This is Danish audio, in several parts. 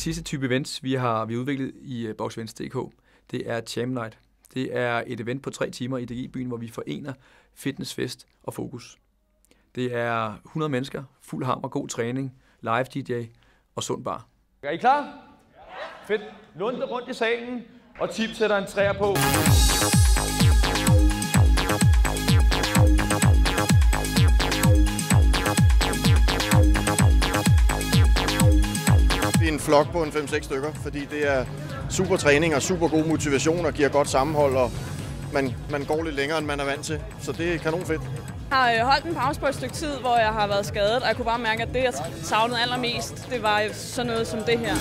Sidste type events, vi har udviklet i Boxevents.dk, det er Champ Night. Det er et event på 3 timer i DGI-byen, hvor vi forener fitness, fest og fokus. Det er 100 mennesker, fuld hammer, god træning, live DJ og sund bar. Er I klar? Ja. Fedt. Lunde rundt i salen, og Tim sætter en træer på. Vi er en flok på en 5-6 stykker, fordi det er super træning og super god motivation og giver godt sammenhold, og man går lidt længere, end man er vant til. Så det er kanonfedt. Jeg har holdt en pause på et stykke tid, hvor jeg har været skadet, og jeg kunne bare mærke, at det, jeg savnede allermest, det var sådan noget som det her.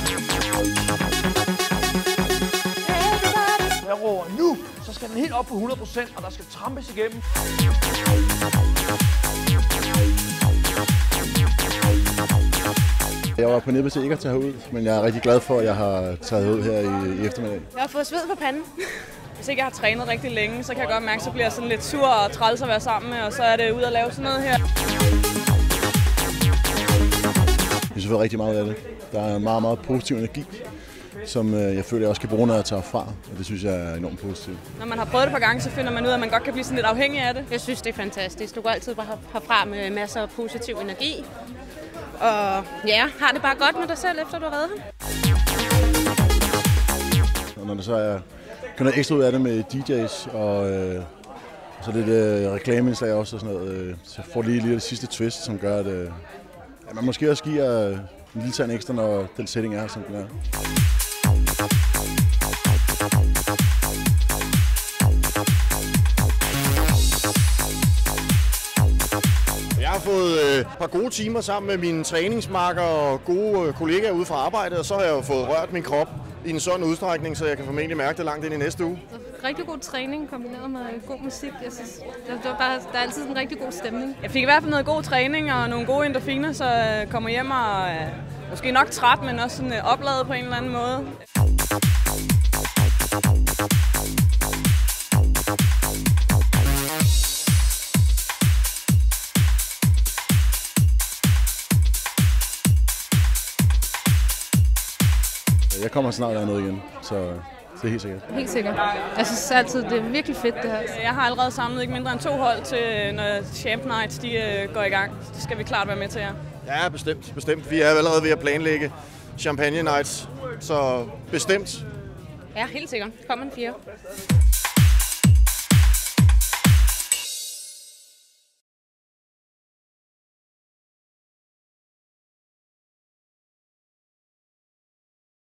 Jeg råber nu, så skal den helt op på 100%, og der skal trampes igennem. Jeg var på nippet til ikke at tage herud, men jeg er rigtig glad for, at jeg har taget herud her i eftermiddag. Jeg har fået sved på panden. Hvis ikke jeg har trænet rigtig længe, så kan jeg godt mærke, så bliver jeg sådan lidt sur og træls at være sammen med, og så er det ud at lave sådan noget her. Jeg synes selvfølgelig rigtig meget af det. Der er en meget, meget positiv energi, som jeg føler, jeg også kan bruge, når jeg tager fra, og det synes jeg er enormt positivt. Når man har prøvet det et par gange, så finder man ud af, at man godt kan blive sådan lidt afhængig af det. Jeg synes, det er fantastisk. Du går altid bare herfra med masser af positiv energi. Og ja, har det bare godt med dig selv, efter du har været her. Og når der så er noget ekstra ud af det med DJ's og så lidt reklameindslag også og sådan noget, så får lige det sidste twist, som gør, at man måske også giver en lille tand ekstra, når den setting er, som den er. Jeg har fået et par gode timer sammen med mine træningsmarker og gode kollegaer ude fra arbejdet, og så har jeg jo fået rørt min krop i en sådan udstrækning, så jeg kan formentlig mærke det langt ind i næste uge. Rigtig god træning kombineret med god musik. Jeg synes, der er altid en rigtig god stemning. Jeg fik i hvert fald noget god træning og nogle gode endorfiner, så jeg kommer hjem og måske nok træt, men også sådan opladet på en eller anden måde. Jeg kommer snart dernede igen, så det er helt sikkert. Helt sikkert. Jeg synes altid, det er virkelig fedt det her. Jeg har allerede samlet ikke mindre end 2 hold til, når Champ Nights går i gang. Det skal vi klart være med til jer. Ja, bestemt. Vi er allerede ved at planlægge Champagne Nights, så bestemt. Ja, helt sikkert. Kom en 4.